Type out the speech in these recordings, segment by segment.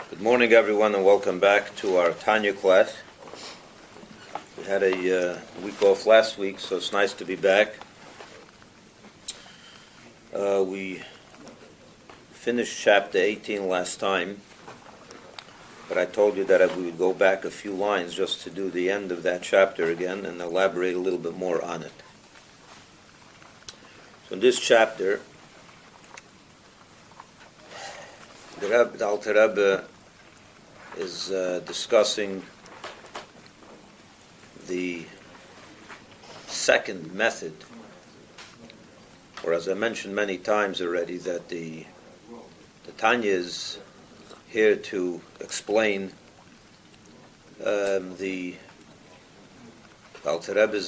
Good morning, everyone, and welcome back to our Tanya class. We had a week off last week, so it's nice to be back. We finished chapter 18 last time, but I told you that we would go back a few lines just to do the end of that chapter again and elaborate a little bit more on it. So in this chapter, the Alter Rebbe is discussing the second method, or as I mentioned many times already, that the Tanya is here to explain the Alter Rebbe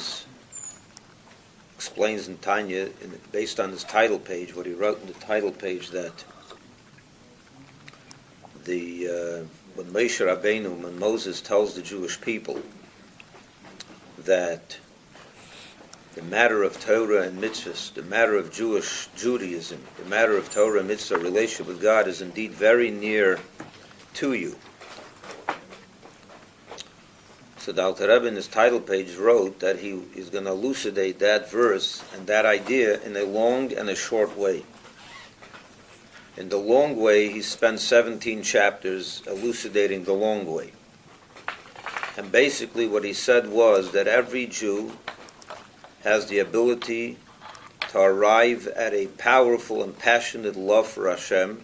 explains in Tanya, based on his title page, what he wrote in the title page, that when Moshe Rabbeinu, when Moses tells the Jewish people that the matter of Torah and mitzvahs, the matter of Judaism, the matter of Torah and mitzvah relationship with God is indeed very near to you. So the Alter Rebbe in his title page wrote that he is going to elucidate that verse and that idea in a long and a short way. In the long way, he spent 17 chapters elucidating the long way. And basically what he said was that every Jew has the ability to arrive at a powerful and passionate love for Hashem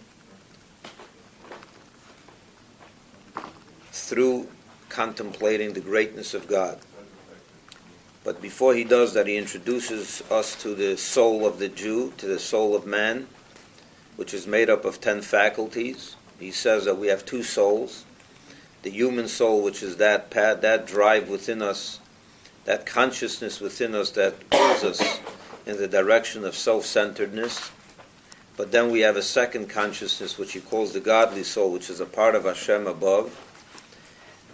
through contemplating the greatness of God. But before he does that, he introduces us to the soul of the Jew, to the soul of man, which is made up of 10 faculties. He says that we have two souls. The human soul, which is that drive within us, that consciousness within us that pulls us in the direction of self-centeredness. But then we have a second consciousness, which he calls the godly soul, which is a part of Hashem above.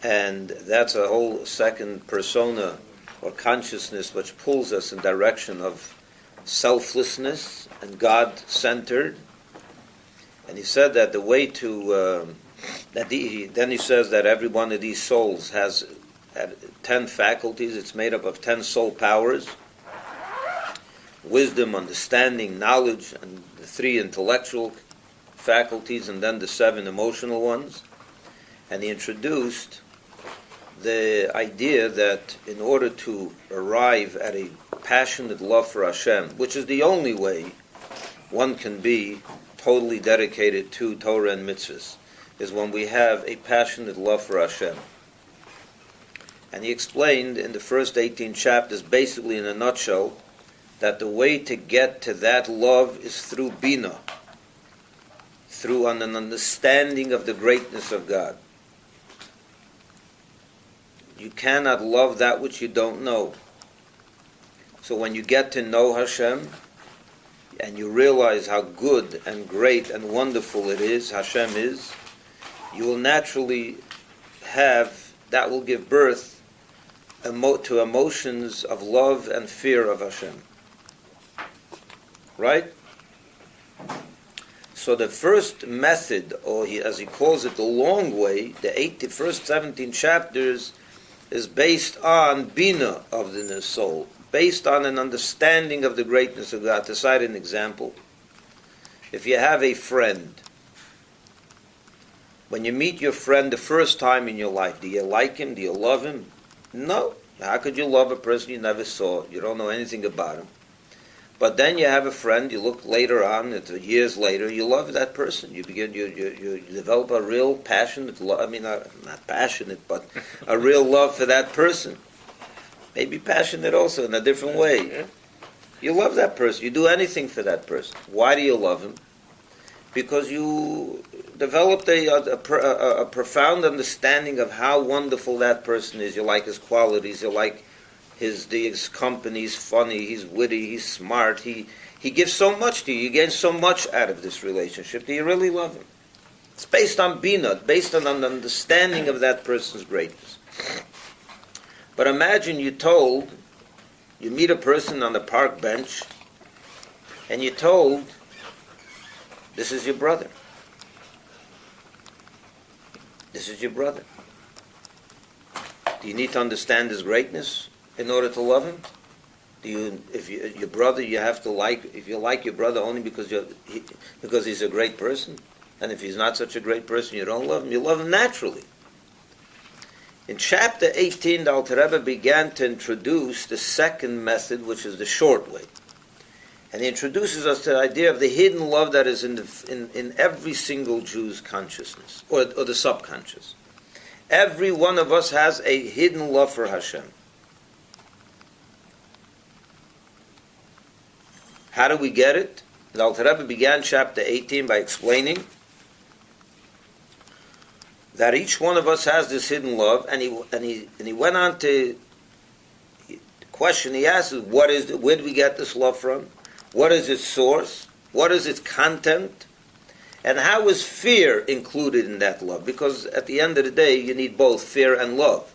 And that's a whole second persona or consciousness which pulls us in direction of selflessness and God-centered. And he said that the way to then he says that every one of these souls has 10 faculties. It's made up of 10 soul powers: wisdom, understanding, knowledge, and the 3 intellectual faculties, and then the 7 emotional ones. And he introduced the idea that in order to arrive at a passionate love for Hashem, which is the only way one can be totally dedicated to Torah and mitzvahs, is when we have a passionate love for Hashem. And he explained in the first 18 chapters, basically in a nutshell, that the way to get to that love is through Bina, through an understanding of the greatness of God. You cannot love that which you don't know. So when you get to know Hashem, and you realize how good and great and wonderful it is, Hashem is, you will naturally that will give birth to emotions of love and fear of Hashem. Right? So the first method, or as he calls it, the long way, the first 17 chapters, is based on Bina of the inner soul, based on an understanding of the greatness of God. To cite an example, if you have a friend, when you meet your friend the first time in your life, do you like him? Do you love him? No. How could you love a person you never saw? You don't know anything about him. But then you have a friend, you look later on, years later, you love that person. You develop a real passionate love. I mean, not passionate, but a real love for that person. Maybe passionate also in a different way. You love that person. You do anything for that person. Why do you love him? Because you developed a profound understanding of how wonderful that person is. You like his qualities. You like his company. He's funny. He's witty. He's smart. He gives so much to you. You gain so much out of this relationship. Do you really love him? It's based on Bina, based on an understanding of that person's greatness. But imagine you meet a person on the park bench, and you're told, this is your brother. This is your brother. Do you need to understand his greatness in order to love him? Your brother, you have to like. If you like your brother only because he's a great person, and if he's not such a great person, you don't love him. You love him naturally. In chapter 18, the Alter Rebbe began to introduce the second method, which is the short way. And he introduces us to the idea of the hidden love that is in every single Jew's consciousness, or the subconscious. Every one of us has a hidden love for Hashem. How do we get it? The Alter Rebbe began chapter 18 by explaining that each one of us has this hidden love, and he went on to the question he asked is, where do we get this love from? What is its source? What is its content? And how is fear included in that love? Because at the end of the day, you need both fear and love.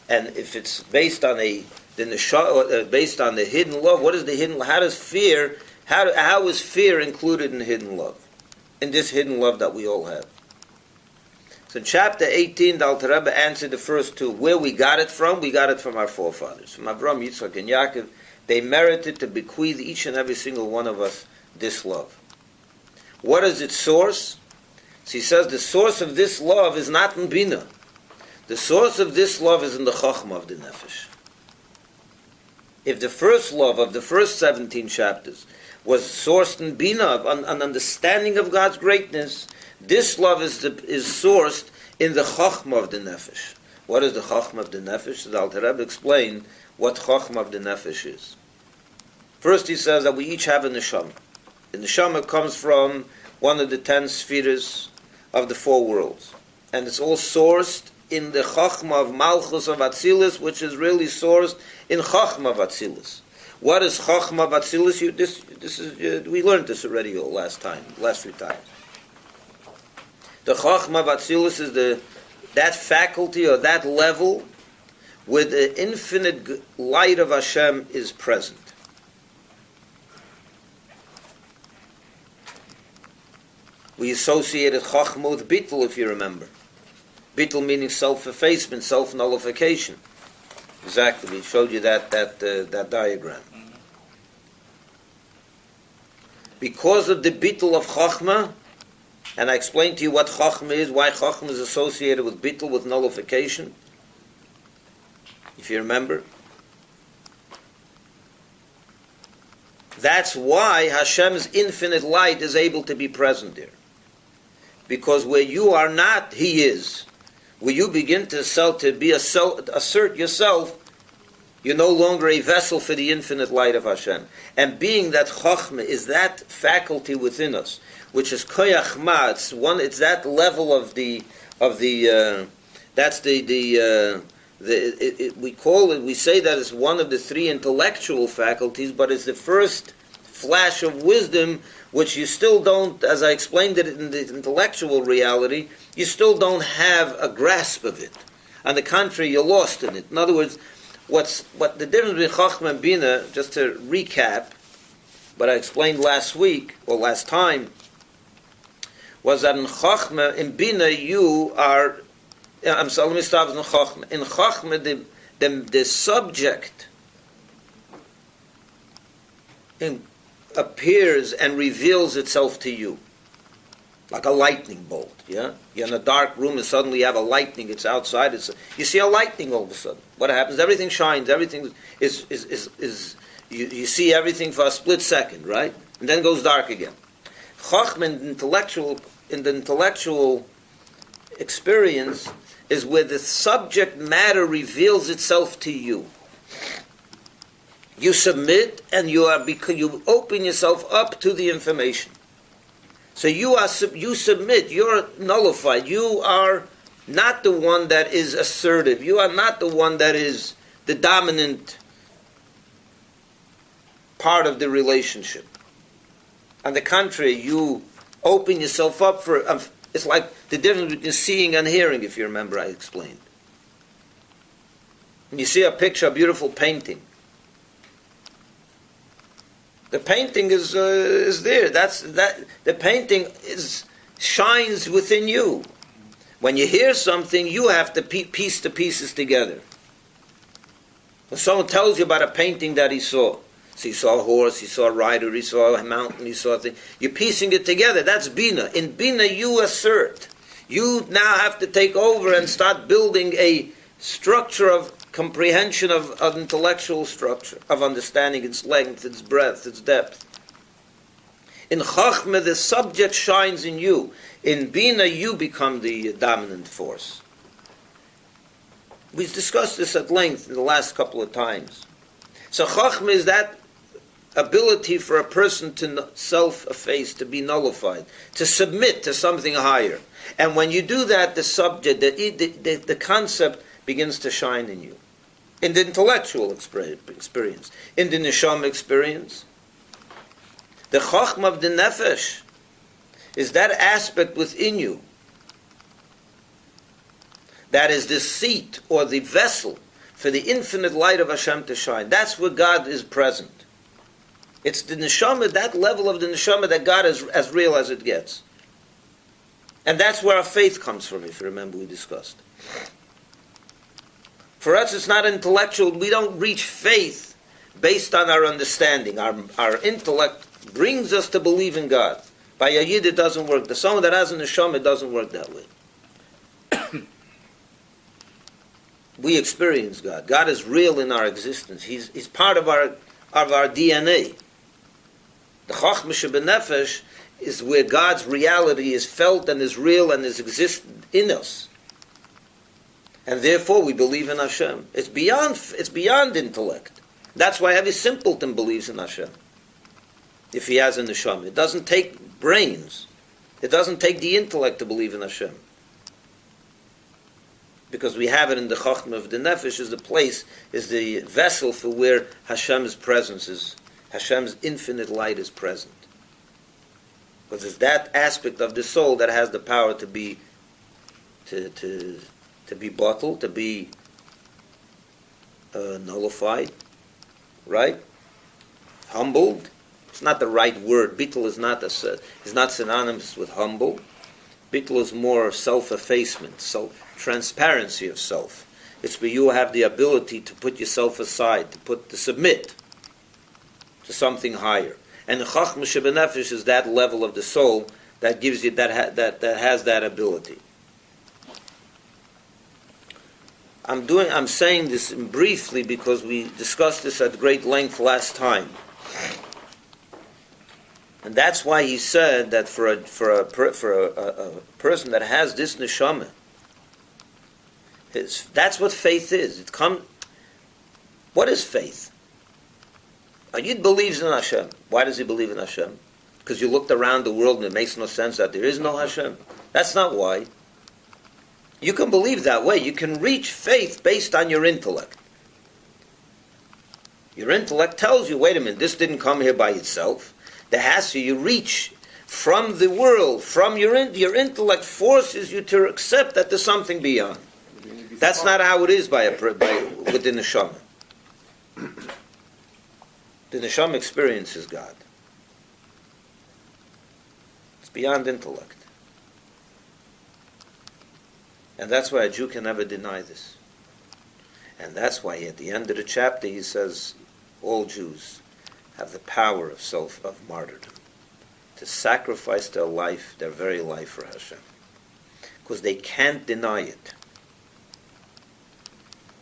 And if it's based on based on the hidden love, what is the hidden? How is fear included in hidden love? In this hidden love that we all have. So in chapter 18, the Alter Rebbe answered the first two. Where we got it from? We got it from our forefathers, from Avraham, Yitzchak, and Yaakov. They merited to bequeath each and every single one of us this love. What is its source? So he says the source of this love is not in Bina. The source of this love is in the Chochmah of the Nefesh. If the first love of the first 17 chapters was sourced in Bina, an understanding of God's greatness, this love is sourced in the Chochmah of the Nefesh. What is the Chochmah of the Nefesh? The Alter Rebbe explained what Chochmah of the Nefesh is. First he says that we each have a neshama. The neshama comes from one of the 10 spheres of the 4 worlds. And it's all sourced in the Chochmah of Malchus of Atzilus, which is really sourced in Chochmah of Atzilus. What is Chochmah of Atzilus? We learned this already last few times. The Chochmah of Atzilus is that faculty or that level where the infinite light of Hashem is present. We associated Chochmah with Bittul, if you remember. Bittul meaning self-effacement, self-nullification. Exactly, we showed you that diagram. Because of the Bittul of Chochmah, and I explained to you what Chochmah is, why Chochmah is associated with Bittul, with nullification, if you remember. That's why Hashem's infinite light is able to be present there. Because where you are not, He is. Where you begin to assert yourself, you're no longer a vessel for the infinite light of Hashem. And being that Chochmah is that faculty within us, which is Koyach Ma, it's that level of we say that it's one of the 3 intellectual faculties, but it's the first flash of wisdom, which you still don't, as I explained it in the intellectual reality, you still don't have a grasp of it. On the contrary, you're lost in it. In other words, what the difference between Chochmah and Bina, just to recap, what I explained last week, or last time, was that in Chochmah, in Bina, you are... let me start with Chochmah. In Chochmah, the subject appears and reveals itself to you, like a lightning bolt. Yeah, you're in a dark room and suddenly you have a lightning. It's outside. You see a lightning all of a sudden. What happens? Everything shines. Everything is you see everything for a split second, right? And then it goes dark again. Chochmah in the intellectual experience is where the subject matter reveals itself to you. You submit and you open yourself up to the information. So you submit, you're nullified. You are not the one that is assertive. You are not the one that is the dominant part of the relationship. On the contrary, you open yourself up for... it's like the difference between seeing and hearing, if you remember I explained. When you see a picture, a beautiful painting, the painting is there. The painting shines within you. When you hear something, you have to piece the pieces together. When someone tells you about a painting that he saw, so he saw a horse, he saw a rider, he saw a mountain, he saw a thing, you're piecing it together. That's Bina. In Bina, you assert. You now have to take over and start building a structure of comprehension of intellectual structure, of understanding its length, its breadth, its depth. In Chachma, the subject shines in you. In Bina, you become the dominant force. We've discussed this at length in the last couple of times. So Chachma is that ability for a person to self-efface, to be nullified, to submit to something higher. And when you do that, the subject, the concept begins to shine in you. In the intellectual experience, in the neshama experience. The Chachma of the Nefesh is that aspect within you that is the seat or the vessel for the infinite light of Hashem to shine. That's where God is present. It's the neshama, that level of the neshama that God is as real as it gets. And that's where our faith comes from, if you remember we discussed. For us, it's not intellectual. We don't reach faith based on our understanding. Our intellect brings us to believe in God. By a yid, it doesn't work. The someone that has a neshama, it doesn't work that way. We experience God. God is real in our existence. He's part of our DNA. The Chachma Shebenefesh is where God's reality is felt and is real and is existent in us. And therefore we believe in Hashem. It's beyond intellect. That's why every simpleton believes in Hashem. If he has a neshama. It doesn't take brains. It doesn't take the intellect to believe in Hashem. Because we have it in the Chachma of the Nefesh, is the place, is the vessel for where Hashem's presence is, Hashem's infinite light is present. Because it's that aspect of the soul that has the power to be bottled, to be nullified, right? Humbled. It's not the right word. Bittul is not synonymous with humble. Bittul is more self-effacement, transparency of self. It's where you have the ability to put yourself aside, to submit to something higher. And the Chachma Shebenefesh is that level of the soul that gives you that has that ability. I'm saying this briefly because we discussed this at great length last time. And that's why he said that for a person that has this neshama, that's what faith is. What is faith? A Yid believes in Hashem. Why does he believe in Hashem? Because you looked around the world and it makes no sense that there is no Hashem. That's not why. You can believe that way. You can reach faith based on your intellect. Your intellect tells you, wait a minute, this didn't come here by itself. You reach from the world, from your intellect forces you to accept that there's something beyond. That's not how it is with the neshama. The neshama experiences God. It's beyond intellect. And that's why a Jew can never deny this. And that's why at the end of the chapter he says, all Jews have the power of martyrdom, to sacrifice their life, their very life for Hashem. Because they can't deny it.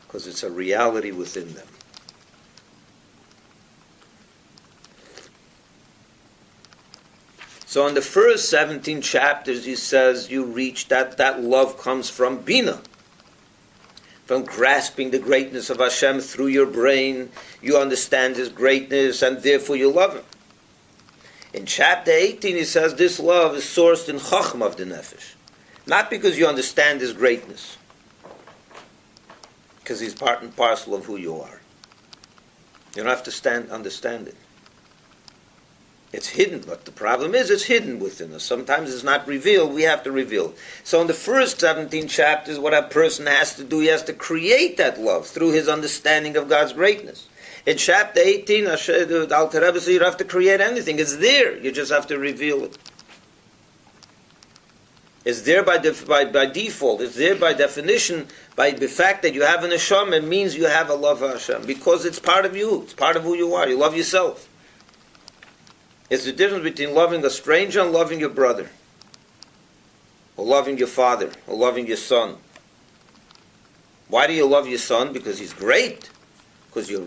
Because it's a reality within them. So in the first 17 chapters he says you reach that love comes from Bina. From grasping the greatness of Hashem through your brain, you understand His greatness and therefore you love Him. In chapter 18 he says this love is sourced in Chachma of the Nefesh. Not because you understand His greatness. Because He's part and parcel of who you are. You don't have to understand it. It's hidden, but the problem is it's hidden within us. Sometimes it's not revealed, we have to reveal it. So in the first 17 chapters, what a person has to do, he has to create that love through his understanding of God's greatness. In chapter 18, the Alter Rebbe says you don't have to create anything. It's there, you just have to reveal it. It's there by default. It's there by definition. By the fact that you have an neshama, it means you have a love for Hashem because it's part of you. It's part of who you are. You love yourself. It's the difference between loving a stranger and loving your brother, or loving your father, or loving your son. Why do you love your son? Because he's great. Because you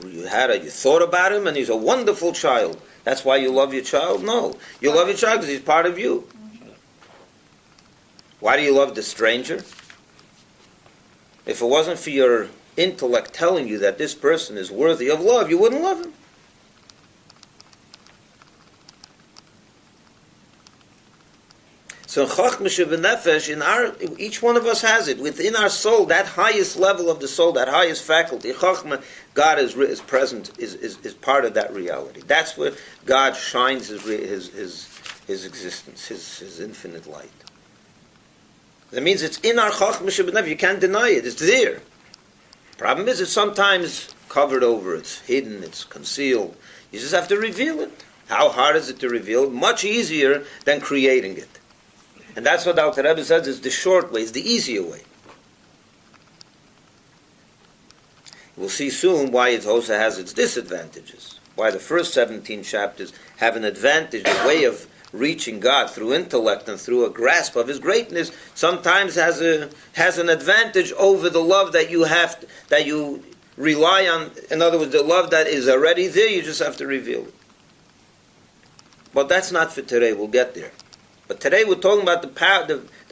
thought about him and he's a wonderful child. That's why you love your child? No. You love your child because he's part of you. Why do you love the stranger? If it wasn't for your intellect telling you that this person is worthy of love, you wouldn't love him. So Chachma Shebenefesh, each one of us has it. Within our soul, that highest level of the soul, that highest faculty, Chachma, God is present, is part of that reality. That's where God shines his existence, his infinite light. That means it's in our Chachma Shebenefesh. You can't deny it. It's there. Problem is, it's sometimes covered over. It's hidden. It's concealed. You just have to reveal it. How hard is it to reveal? Much easier than creating it. And that's what Dr. Rebbe says is the short way, it's the easier way. We'll see soon why it also has its disadvantages. Why the first 17 chapters have an advantage, a way of reaching God through intellect and through a grasp of his greatness, sometimes has an advantage over the love that you have, that you rely on. In other words, the love that is already there, you just have to reveal it. But that's not for today, we'll get there. But today we're talking about the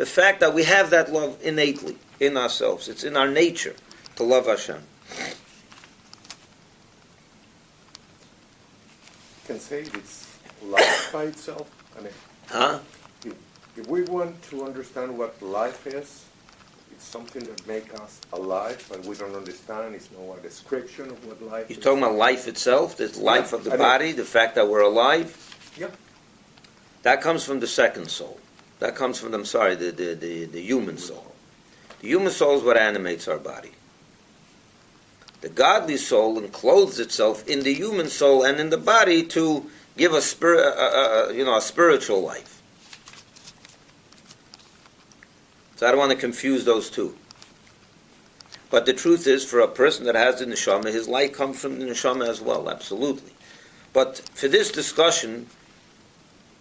fact that we have that love innately in ourselves. It's in our nature to love Hashem. You can say it's life by itself. I mean, if we want to understand what life is, it's something that makes us alive, but we don't understand. It's no description of what life is. You're talking about life itself, the life of the body, the fact that we're alive? Yeah. That comes from the second soul. That comes from, the human soul. The human soul is what animates our body. The godly soul encloses itself in the human soul and in the body to give a spiritual life. So I don't want to confuse those two. But the truth is, for a person that has the neshama, his life comes from the neshama as well, absolutely. But for this discussion,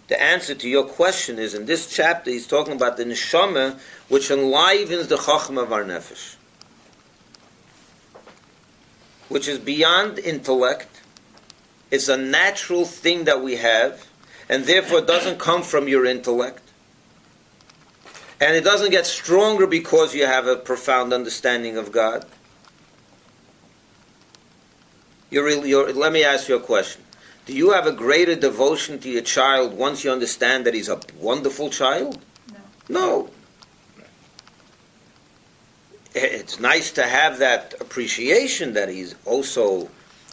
the answer to your question is, in this chapter, he's talking about the neshama, which enlivens the chachma of our nefesh, which is beyond intellect. It's a natural thing that we have, and therefore it doesn't come from your intellect. And it doesn't get stronger because you have a profound understanding of God. Let me ask you a question. Do you have a greater devotion to your child once you understand that he's a wonderful child? No. It's nice to have that appreciation that he's also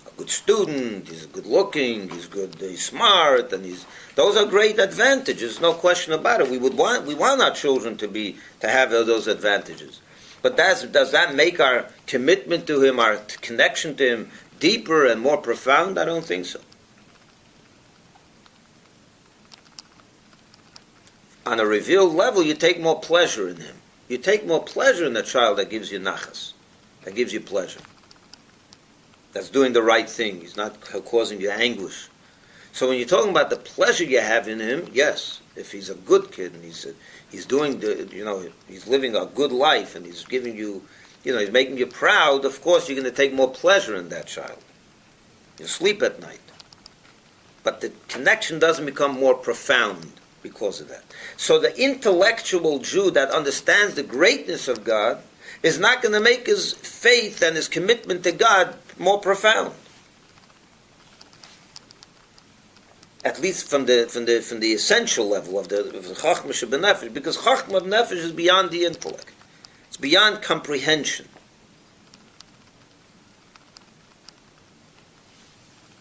a good student, he's good looking, he's smart, and those are great advantages, no question about it. We want our children to have those advantages. But does that make our commitment to him, our connection to him deeper and more profound? I don't think so. On a revealed level, you take more pleasure in him. You take more pleasure in the child that gives you nachas, that gives you pleasure, that's doing the right thing. He's not causing you anguish. So when you're talking about the pleasure you have in him, yes, if he's a good kid and he's doing he's living a good life and he's giving you, he's making you proud, of course you're going to take more pleasure in that child. You sleep at night. But the connection doesn't become more profound because of that. So the intellectual Jew that understands the greatness of God is not going to make his faith and his commitment to God more profound. At least from the essential level of the Chachma Shebenefesh, because Chachma of Nefesh is beyond the intellect. It's beyond comprehension.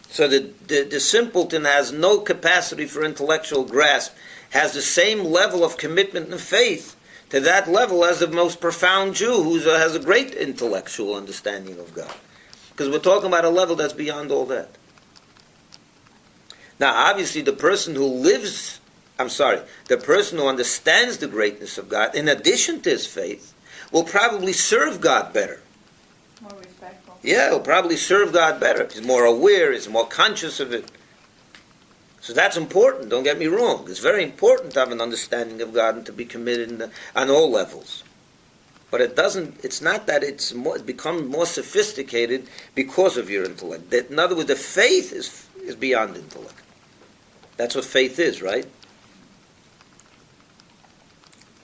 So the simpleton has no capacity for intellectual grasp, has the same level of commitment and faith to that level as the most profound Jew who has a great intellectual understanding of God. Because we're talking about a level that's beyond all that. Now, obviously, the person who lives the person who understands the greatness of God, in addition to his faith, will probably serve God better. More respectful. Yeah, he'll probably serve God better. He's more aware, he's more conscious of it. So that's important, don't get me wrong. It's very important to have an understanding of God and to be committed on all levels. But it's not that it's become more sophisticated because of your intellect. In other words, the faith is beyond intellect. That's what faith is, right?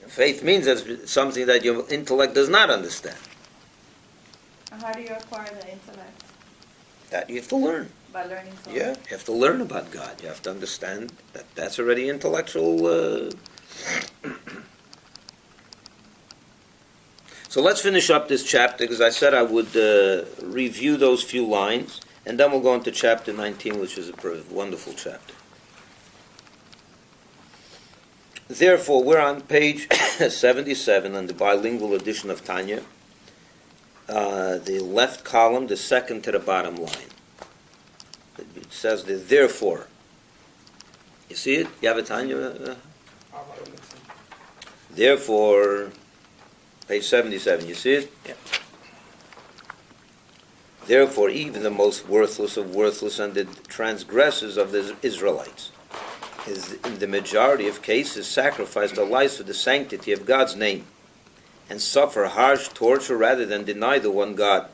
Faith means it's something that your intellect does not understand. How do you acquire the intellect? That you have to learn. By learning to Yeah, you have to learn about God. You have to understand that that's already intellectual. So let's finish up this chapter, because I said I would review those few lines, and then we'll go into chapter 19, which is a wonderful chapter. Therefore, we're on page 77 on the bilingual edition of Tanya. The left column, the second to the bottom line. It says the therefore. You see it? You have it, Tanya? Therefore, page 77. You see it? Yeah. Therefore, even the most worthless of worthless and the transgressors of the Israelites is, in the majority of cases, sacrifice their lives for the sanctity of God's name and suffer harsh torture rather than deny the one God.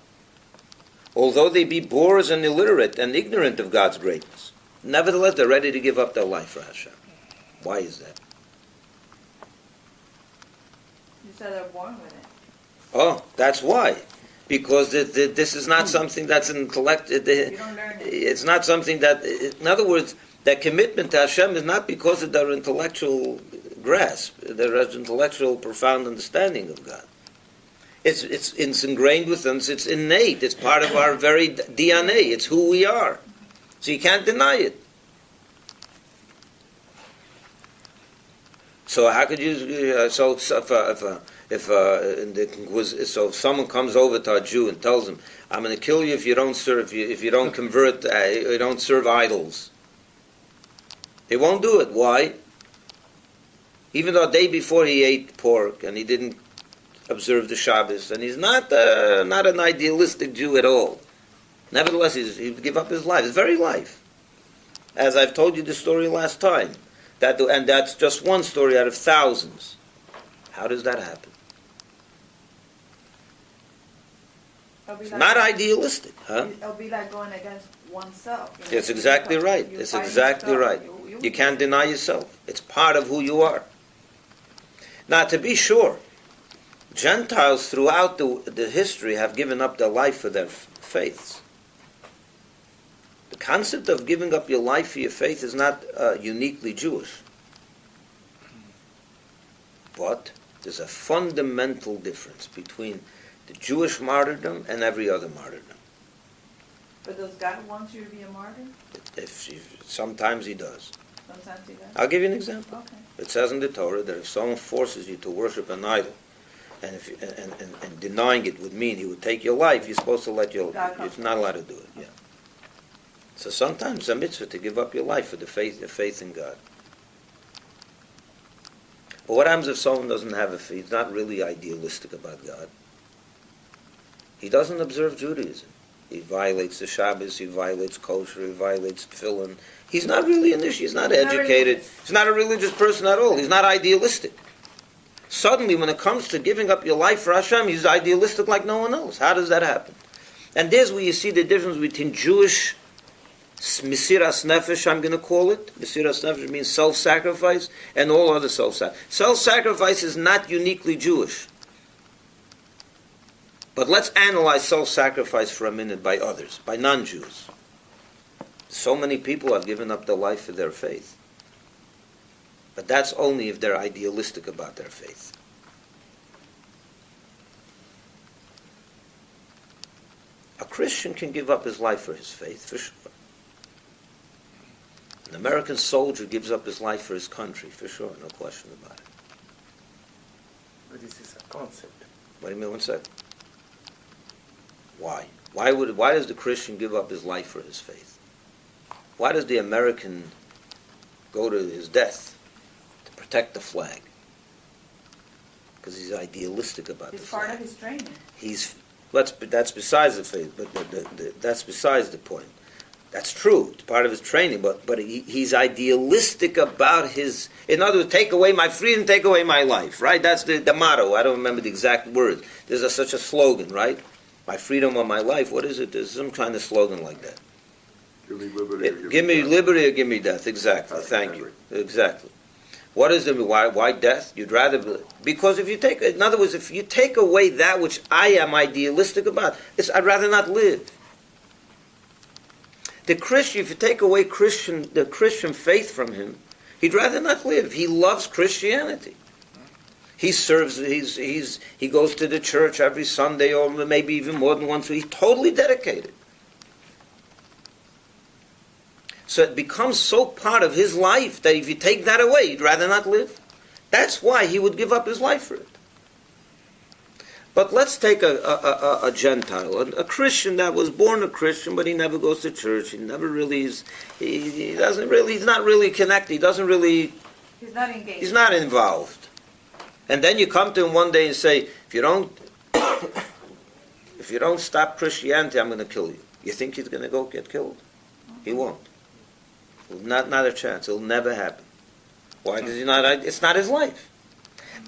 Although they be boors and illiterate and ignorant of God's greatness, nevertheless they're ready to give up their life for Hashem. Why is that? You said they're born with it. Oh, that's why. Because this is not something that's intellect. You don't learn it. It's not something that, in other words, that commitment to Hashem is not because of their intellectual grasp, their intellectual profound understanding of God. It's ingrained with us. It's innate. It's part of our very DNA. It's who we are. So you can't deny it. So how could you? So if someone comes over to a Jew and tells him, "I'm going to kill you if you don't serve, if you don't convert, you don't serve idols," they won't do it. Why? Even though a day before he ate pork and he didn't observe the Shabbos, and he's not an idealistic Jew at all. Nevertheless, he would give up his life, his very life. As I've told you the story last time, and that's just one story out of thousands. How does that happen? It's not idealistic, huh? It'll be like going against oneself. It's exactly right. It's exactly right. You can't deny yourself. It's part of who you are. Now, to be sure, Gentiles throughout the history have given up their life for their faiths. The concept of giving up your life for your faith is not uniquely Jewish. But there's a fundamental difference between the Jewish martyrdom and every other martyrdom. But does God want you to be a martyr? Sometimes he does. Sometimes he does? I'll give you an example. Okay. It says in the Torah that if someone forces you to worship an idol, and denying it would mean he would take your life, you're supposed to let your life. You're not allowed to do it. Yeah. So sometimes it's a mitzvah to give up your life for the faith in God. But what happens if someone doesn't have a faith? He's not really idealistic about God. He doesn't observe Judaism. He violates the Shabbos, he violates kosher, he violates tefillin. He's not really an issue. He's not educated. He's not a religious person at all. He's not idealistic. Suddenly, when it comes to giving up your life for Hashem, he's idealistic like no one else. How does that happen? And there's where you see the difference between Jewish Mesiras Nefesh, I'm going to call it. Mesiras Nefesh means self-sacrifice, and all other self-sacrifice. Self-sacrifice is not uniquely Jewish. But let's analyze self-sacrifice for a minute by others, by non-Jews. So many people have given up their life for their faith. But that's only if they're idealistic about their faith. A Christian can give up his life for his faith, for sure. An American soldier gives up his life for his country, for sure, no question about it. But this is a concept. What do you mean, one second? Why? Why does the Christian give up his life for his faith? Why does the American go to his death protect the flag. Because he's idealistic about the flag. It's part of his training. That's besides the faith, but that's besides the point. That's true. It's part of his training, but he's idealistic about his. In other words, take away my freedom, take away my life. Right? That's the motto. I don't remember the exact words. There's such a slogan, right? My freedom or my life. What is it? There's some kind of slogan like that. Give me liberty. Give me liberty or give me death. Exactly. Thank you. Exactly. What is it? Why death? You'd rather because if you take, in other words, if you take away that which I am idealistic about, I'd rather not live. The Christian, if you take away the Christian faith from him, he'd rather not live. He loves Christianity. He serves. He goes to the church every Sunday, or maybe even more than once. He's totally dedicated. So it becomes so part of his life that if you take that away, he'd rather not live. That's why he would give up his life for it. But let's take a Gentile, a Christian that was born a Christian, but he never goes to church. He never really is. He doesn't really. He's not really connected. He doesn't really. He's not engaged. He's not involved. And then you come to him one day and say, if you don't stop Christianity, I'm going to kill you. You think he's going to go get killed? He won't. Not a chance. It'll never happen. Why? Because it's not his life.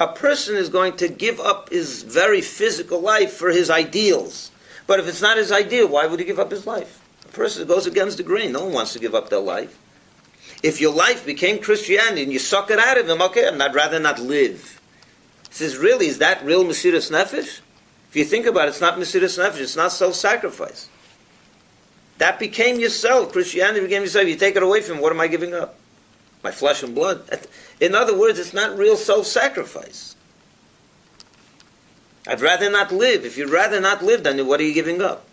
A person is going to give up his very physical life for his ideals. But if it's not his ideal, why would he give up his life? A person goes against the grain. No one wants to give up their life. If your life became Christianity and you suck it out of him, okay, I'd rather not live. He says, really, is that real Mesiras Nefesh? If you think about it, it's not Mesiras Nefesh. It's not self-sacrifice. That became yourself. Christianity became yourself. You take it away from him, what am I giving up? My flesh and blood. In other words, it's not real self-sacrifice. I'd rather not live. If you'd rather not live, then what are you giving up?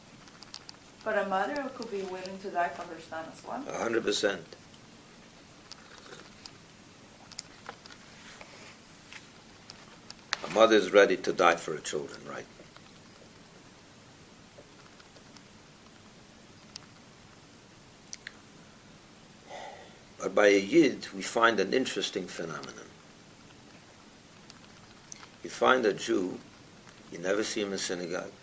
But a mother could be willing to die for her son as well. 100%. A mother is ready to die for her children, right? But by a Yid, we find an interesting phenomenon. You find a Jew, you never see him in synagogue.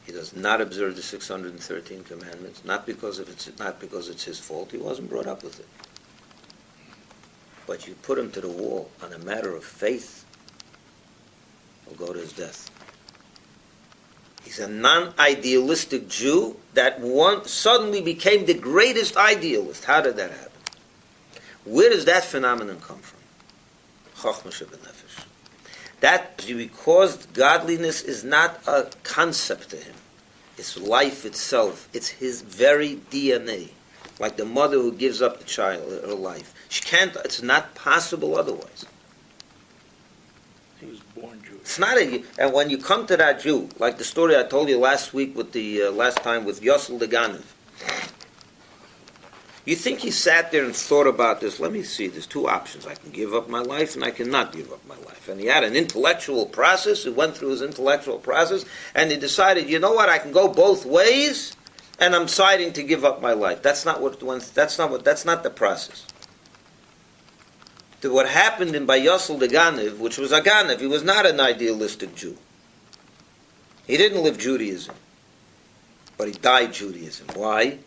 He does not observe the 613 commandments, not because it's his fault. He wasn't brought up with it. But you put him to the wall on a matter of faith, he'll go to his death. He's a non-idealistic Jew that suddenly became the greatest idealist. How did that happen? Where does that phenomenon come from? Chochmah shebenefesh. That because godliness is not a concept to him. It's life itself. It's his very DNA. Like the mother who gives up the child, her life. She can't, it's not possible otherwise. He was born Jewish. It's not and when you come to that Jew, like the story I told you last week with last time with Yosel the Ganev. You think he sat there and thought about this? Let me see, there's two options. I can give up my life and I cannot give up my life. And he had an intellectual process. He went through his intellectual process and he decided, you know what, I can go both ways and I'm deciding to give up my life. That's not the process. What happened in by Yosel the Ganev, which was a Ganev, he was not an idealistic Jew. He didn't live Judaism, but he died Judaism. Why?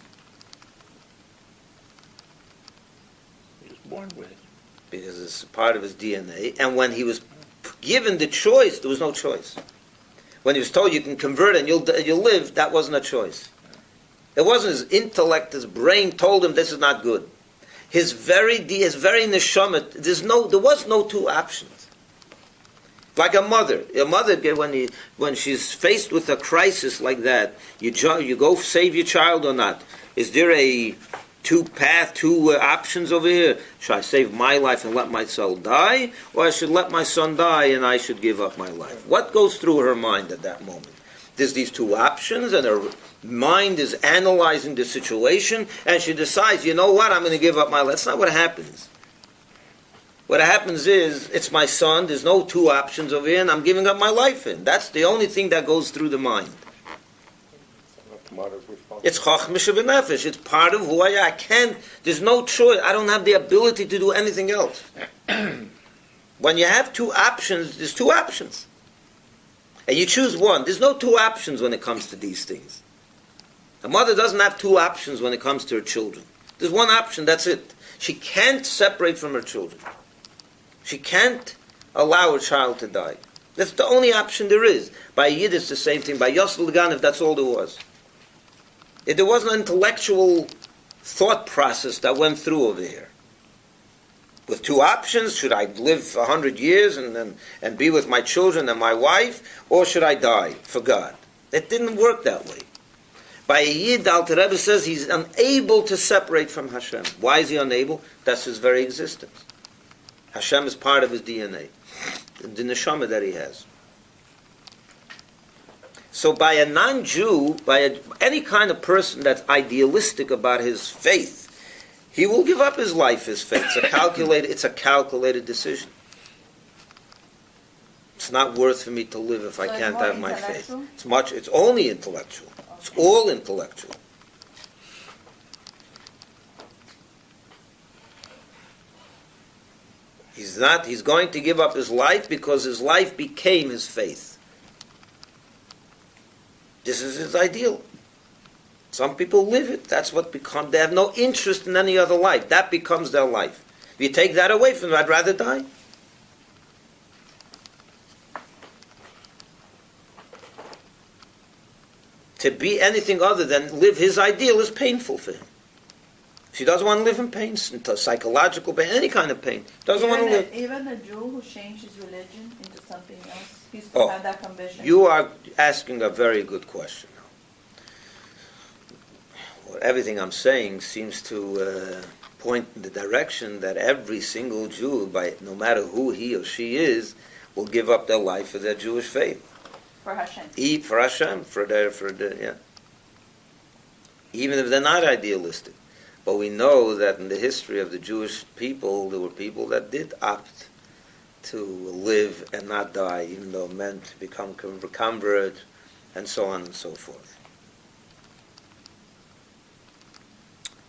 Born with it. Because it's part of his DNA. And when he was given the choice, there was no choice. When he was told you can convert and you'll live, that wasn't a choice. It wasn't his intellect, his brain told him this is not good. His very neshama, there was no two options. Like a mother when she's faced with a crisis like that, you go save your child or not. Is there a two options over here? Should I save my life and let my son die? Or I should let my son die and I should give up my life? What goes through her mind at that moment? There's these two options and her mind is analyzing the situation and she decides, you know what, I'm going to give up my life. That's not what happens. What happens is, it's my son, there's no two options over here and I'm giving up my life in. That's the only thing that goes through the mind. It's chochmah shebenefesh. It's part of who I am. There's no choice. I don't have the ability to do anything else. When you have two options, there's two options. And you choose one. There's no two options when it comes to these things. A mother doesn't have two options when it comes to her children. There's one option, that's it. She can't separate from her children. She can't allow her child to die. That's the only option there is. By Yid, it's the same thing. By Yosef Leganov, that's all there was. If there was an intellectual thought process that went through over here. With two options, should I live 100 years and be with my children and my wife, or should I die for God? It didn't work that way. By a Yid, the Alter Rebbe says he's unable to separate from Hashem. Why is he unable? That's his very existence. Hashem is part of his DNA, the neshama that he has. So by a non-Jew, any kind of person that's idealistic about his faith, he will give up his life, his faith. It's a calculated decision. It's not worth for me to live if I can't have my faith. It's only intellectual. It's all intellectual. He's going to give up his life because his life became his faith. This is his ideal. Some people live it. That's what becomes. They have no interest in any other life. That becomes their life. If you take that away from them, I'd rather die. To be anything other than live his ideal is painful for him. She doesn't want to live in pain, psychological pain, any kind of pain. Doesn't want to live. Even a Jew who changed his religion into something else, he still have that conviction. You are asking a very good question. Well, everything I'm saying seems to point in the direction that every single Jew, no matter who he or she is, will give up their life for their Jewish faith. For Hashem. For Hashem, yeah. Even if they're not idealistic. But we know that in the history of the Jewish people, there were people that did opt to live and not die, even though it meant to become convert, and so on and so forth.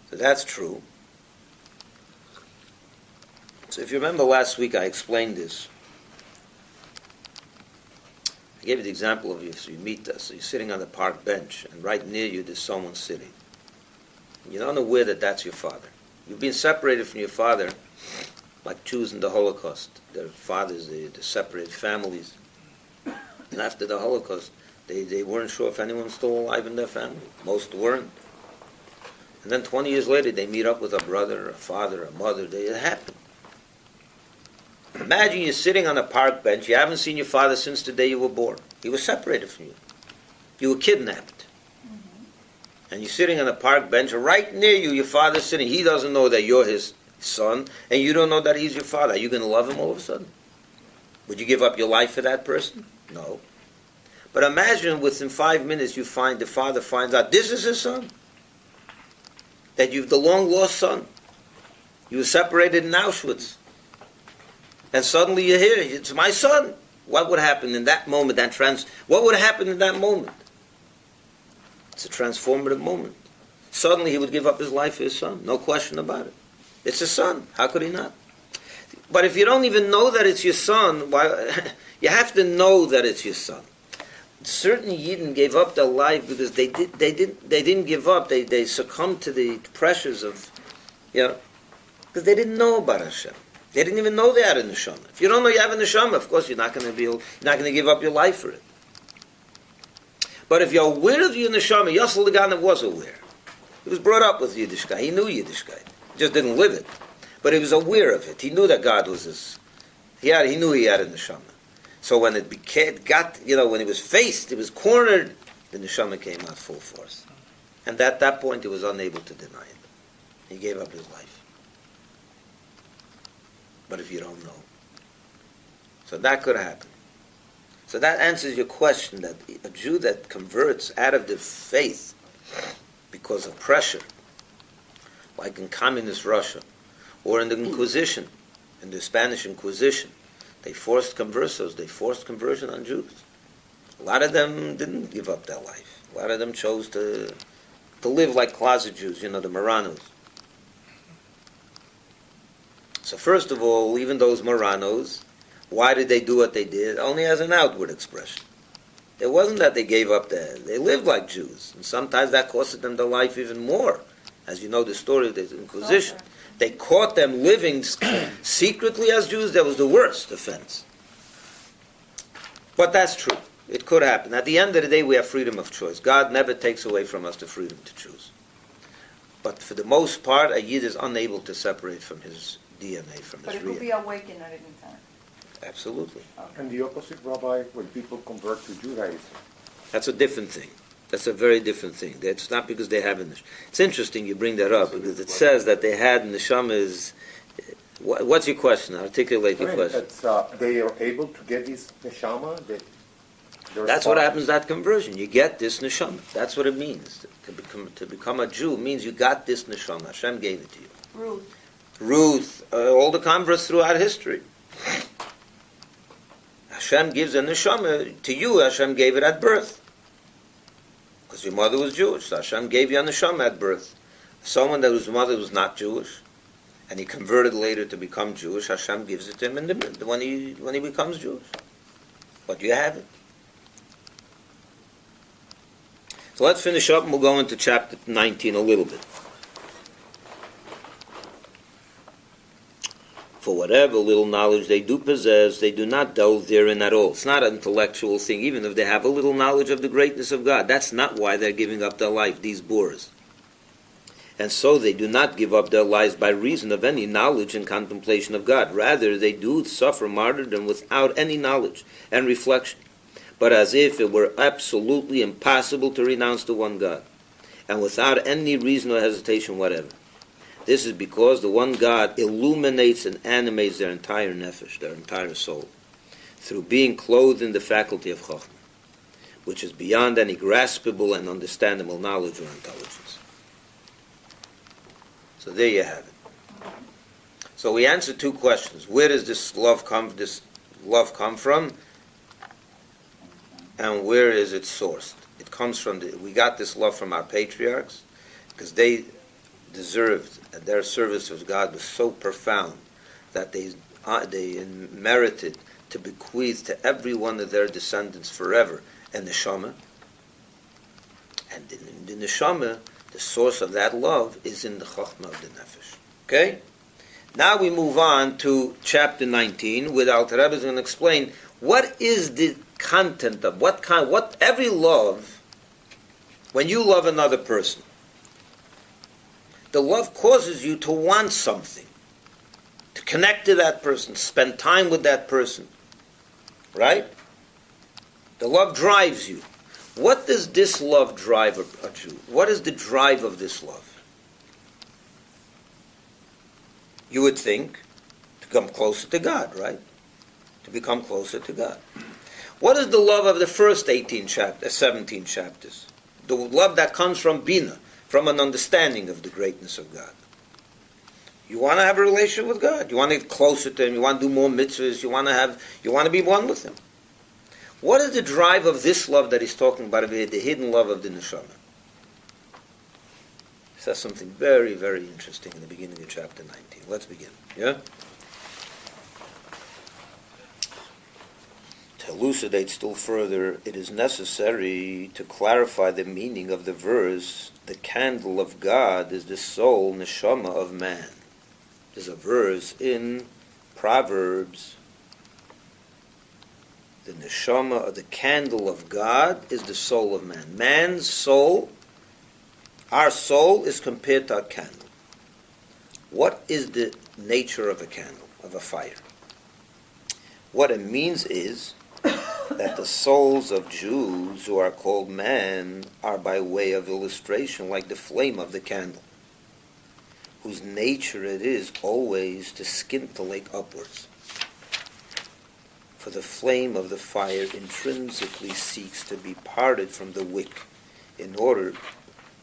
So that's true. So if you remember last week, I explained this. I gave you the example of you meet us. So you're sitting on the park bench, and right near you there's someone sitting. You're not aware that that's your father. You've been separated from your father, like Jews in the Holocaust. Their fathers, they separated families. And after the Holocaust, they weren't sure if anyone was still alive in their family. Most weren't. And then 20 years later, they meet up with a brother, a father, a mother. It happened. Imagine you're sitting on a park bench. You haven't seen your father since the day you were born. He was separated from you. You were kidnapped. And you're sitting on a park bench. Right near you, your father's sitting. He doesn't know that you're his son. And you don't know that he's your father. Are you going to love him all of a sudden? Would you give up your life for that person? No. But imagine within 5 minutes the father finds out this is his son. That you've the long-lost son. You were separated in Auschwitz. And suddenly you're here. It's my son. What would happen in that moment? What would happen in that moment? It's a transformative moment. Suddenly he would give up his life for his son. No question about it. It's his son. How could he not? But if you don't even know that it's your son, you have to know that it's your son. Certain Yidden gave up their life because they didn't give up. They succumbed to the pressures of, because they didn't know about Hashem. They didn't even know they had a neshama. If you don't know you have a neshama, of course you're not going to give up your life for it. But if you're aware of your neshama, Yosel Leganov was aware. He was brought up with Yiddishkeit. He knew Yiddishkeit. He just didn't live it. But he was aware of it. He knew that God was his. He knew he had a neshama. So when it when he was faced, he was cornered, the neshama came out full force. And at that point, he was unable to deny it. He gave up his life. But if you don't know. So that could happen. So that answers your question, that a Jew that converts out of the faith because of pressure, like in communist Russia, or in the Inquisition, in the Spanish Inquisition, they forced conversos, they forced conversion on Jews. A lot of them didn't give up their life. A lot of them chose to live like closet Jews, the Marranos. So first of all, even those Marranos, Why did they do what they did? Only as an outward expression. It wasn't that they gave up they lived like Jews. And sometimes that costed them their life even more. As you know the story of the Inquisition. They caught them living secretly as Jews. That was the worst offense. But that's true. It could happen. At the end of the day, we have freedom of choice. God never takes away from us the freedom to choose. But for the most part, a Yid is unable to separate from his DNA, from his But it real. could be awakened at any time. Absolutely. Okay. And the opposite, Rabbi, when people convert to Judaism. That's a different thing. That's a very different thing. It's not because they have a neshama. It's interesting you bring that up, because it says that they had neshama is... What's your question? Articulate your question. They are able to get this neshama? That's what happens at conversion. You get this neshama. That's what it means. To become a Jew means you got this neshama. Hashem gave it to you. Ruth, all the converts throughout history. Hashem gives a neshama to you. Hashem gave it at birth. Because your mother was Jewish. So Hashem gave you a neshama at birth. Someone whose mother was not Jewish, and he converted later to become Jewish, Hashem gives it to him when he becomes Jewish. But you have it. So let's finish up and we'll go into chapter 19 a little bit. For whatever little knowledge they do possess, they do not delve therein at all. It's not an intellectual thing, even if they have a little knowledge of the greatness of God. That's not why they're giving up their life, these boors. And so they do not give up their lives by reason of any knowledge and contemplation of God. Rather, they do suffer martyrdom without any knowledge and reflection, but as if it were absolutely impossible to renounce the one God, and without any reason or hesitation whatever. This is because the one God illuminates and animates their entire nefesh, their entire soul, through being clothed in the faculty of Chokhmah, which is beyond any graspable and understandable knowledge or intelligence. So there you have it. So we answered two questions. Where does this love come from? And where is it sourced? It comes from we got this love from our patriarchs, because they deserved, and their service of God was so profound that they merited to bequeath to every one of their descendants forever a neshama. And in the neshama, the source of that love is in the chokhmah of the nefesh. Okay? Now we move on to chapter 19, where the Alter Rebbe is going to explain what is the content of what every love. When you love another person, the love causes you to want something, to connect to that person, spend time with that person, right? The love drives you. What does this love drive a Jew? What is the drive of this love? You would think to come closer to God, right? To become closer to God. What is the love of the first 17 chapters? The love that comes from Bina, from an understanding of the greatness of God. You want to have a relationship with God. You want to get closer to Him. You want to do more mitzvahs. You want to be one with Him. What is the drive of this love that he's talking about, the hidden love of the neshama? He says something very, very interesting in the beginning of chapter 19. Let's begin. Yeah? To elucidate still further, it is necessary to clarify the meaning of the verse, the candle of God is the soul, neshama of man. There's a verse in Proverbs, the neshama, the candle of God is the soul of man. Man's soul, our soul is compared to a candle. What is the nature of a candle, of a fire? What it means is that the souls of Jews who are called man are by way of illustration like the flame of the candle, whose nature it is always to scintillate upwards. For the flame of the fire intrinsically seeks to be parted from the wick in order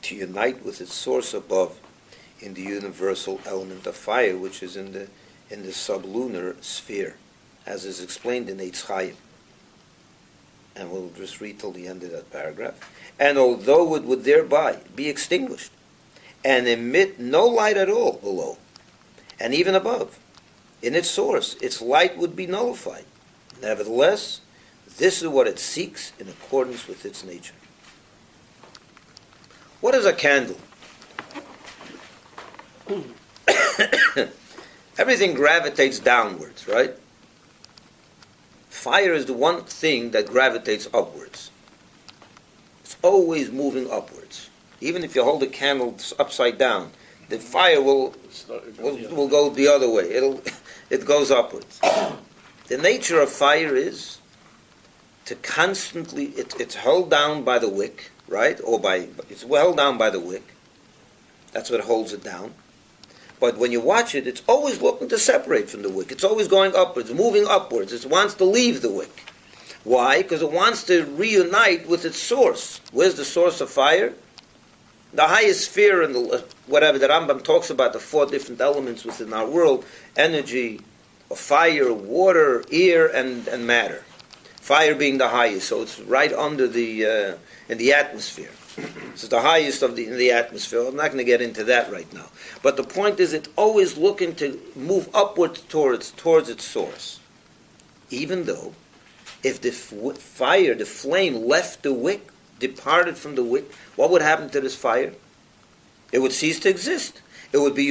to unite with its source above in the universal element of fire, which is in the sublunar sphere, as is explained in Eitz Chaim. And we'll just read till the end of that paragraph. And although it would thereby be extinguished and emit no light at all below, and even above, in its source, its light would be nullified. Nevertheless, this is what it seeks in accordance with its nature. What is a candle? Everything gravitates downwards, right? Fire is the one thing that gravitates upwards. It's always moving upwards. Even if you hold a candle upside down, the fire will go the other way. It goes upwards. The nature of fire is to constantly, it's held down by the wick, right? It's held down by the wick. That's what holds it down. But when you watch it, it's always looking to separate from the wick. It's always going upwards, moving upwards. It wants to leave the wick. Why? Because it wants to reunite with its source. Where's the source of fire? The highest sphere in the whatever the Rambam talks about, the 4 different elements within our world: energy, fire, water, air, and matter. Fire being the highest, so it's right under in the atmosphere. It's the highest in the atmosphere. I'm not going to get into that right now. But the point is, it's always looking to move upwards towards its source. Even though, if the fire, the flame, left the wick, departed from the wick, what would happen to this fire? It would cease to exist. It'll be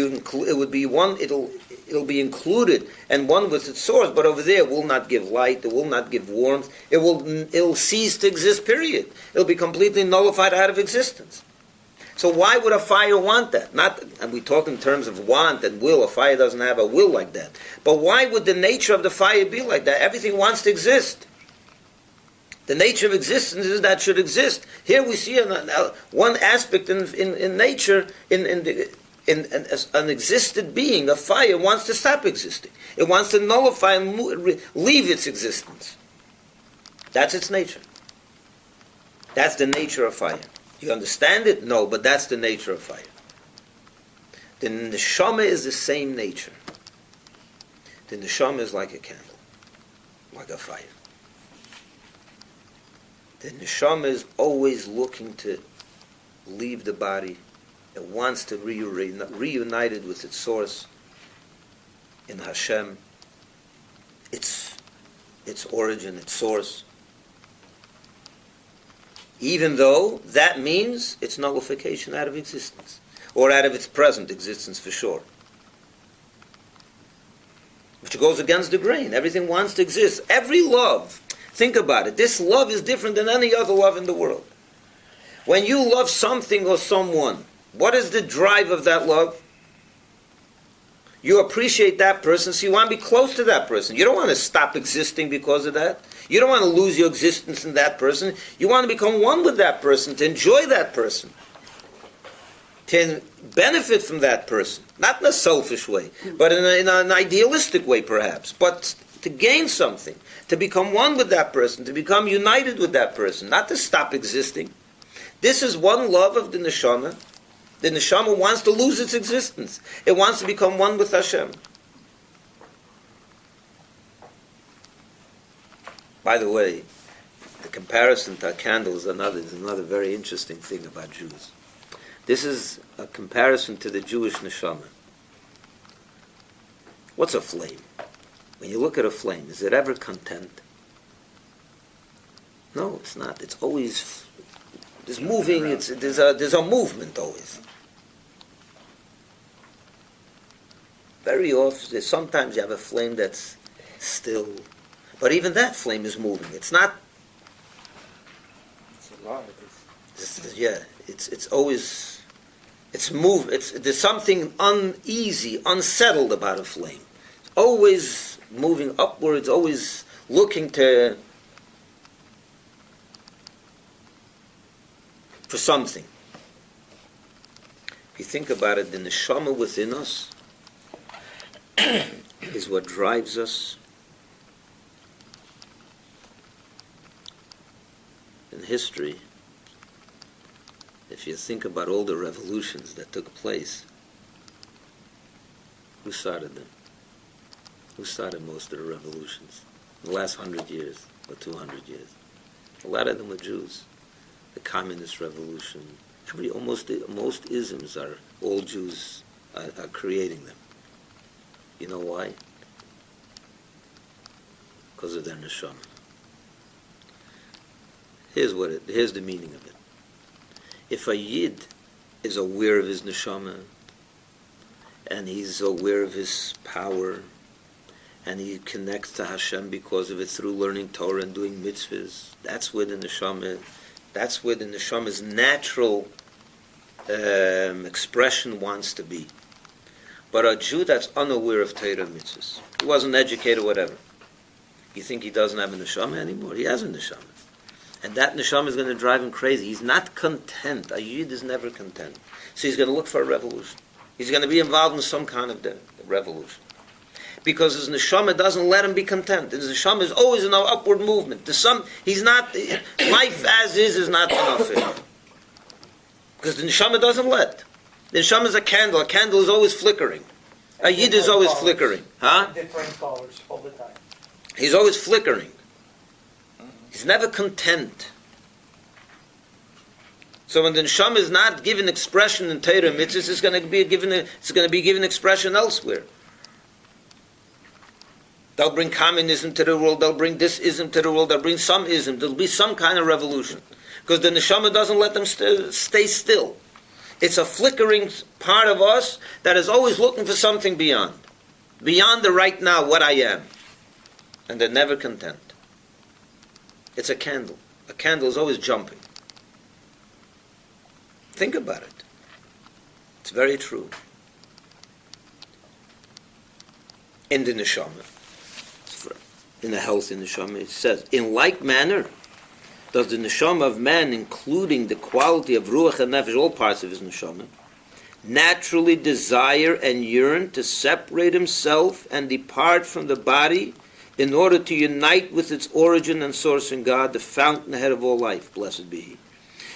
included and one with its source, but over there it will not give light, it will not give warmth, it'll cease to exist, period. It'll be completely nullified out of existence. So why would a fire want that? And we talk in terms of want and will. A fire doesn't have a will like that. But why would the nature of the fire be like that? Everything wants to exist. The nature of existence is that it should exist. Here we see one aspect in nature, an existed being, a fire, wants to stop existing. It wants to nullify and leave its existence. That's its nature. That's the nature of fire. You understand it? No, but that's the nature of fire. The neshama is the same nature. The neshama is like a candle, like a fire. The neshama is always looking to leave the body. It wants to reunite it with its source in Hashem, its origin, its source. Even though that means its nullification out of existence, or out of its present existence for sure. Which goes against the grain. Everything wants to exist. Every love, think about it, this love is different than any other love in the world. When you love something or someone, what is the drive of that love? You appreciate that person, so you want to be close to that person. You don't want to stop existing because of that. You don't want to lose your existence in that person. You want to become one with that person, to enjoy that person, to benefit from that person. Not in a selfish way, but in an idealistic way perhaps. But to gain something, to become one with that person, to become united with that person, not to stop existing. This is one love of the neshama. The neshama wants to lose its existence. It wants to become one with Hashem. By the way, the comparison to a candle is another very interesting thing about Jews. This is a comparison to the Jewish neshama. What's a flame? When you look at a flame, is it ever content? No, it's not. It's always there's moving. There's a movement always. Very often, sometimes you have a flame that's still, but even that flame is moving. It's not. It's alive. It's always, there's something uneasy, unsettled about a flame. It's always moving upwards, always looking for something. If you think about it, the neshama within us is what drives us. In history, if you think about all the revolutions that took place, who started them? Who started most of the revolutions? In the last 100 years or 200 years? A lot of them were Jews. The communist revolution, most isms are all Jews are creating them. You know why? because of their neshama. Here's the meaning of it. If a yid is aware of his neshama, and he's aware of his power, and he connects to Hashem because of it through learning Torah and doing mitzvahs, that's where the neshama's natural expression wants to be. But a Jew that's unaware of Torah mitzvahs, he wasn't educated, whatever, you think he doesn't have a neshama anymore? He has a neshama. And that neshama is going to drive him crazy. He's not content. A yid is never content. So he's going to look for a revolution. He's going to be involved in some kind of revolution. Because his neshama doesn't let him be content. His neshama is always in an upward movement. He's not, life as is not enough for him. Because the neshama doesn't let. The neshama is a candle. A candle is always flickering. A yid is always flickering. Different colors all the time. He's always flickering. He's never content. So when the neshama is not given expression in Torah mitzvahs, it's going to be given expression elsewhere. They'll bring communism to the world. They'll bring this ism to the world. They'll bring some ism. There'll be some kind of revolution, because the neshama doesn't let them stay still. It's a flickering part of us that is always looking for something beyond the right now, what I am, and they're never content. It's a candle. A candle is always jumping. Think about it. It's very true. In the neshama, in the healthy neshama, it says, in like manner, does the neshama of man, including the quality of ruach and nefesh, all parts of his neshama, naturally desire and yearn to separate himself and depart from the body in order to unite with its origin and source in God, the fountainhead of all life, blessed be He.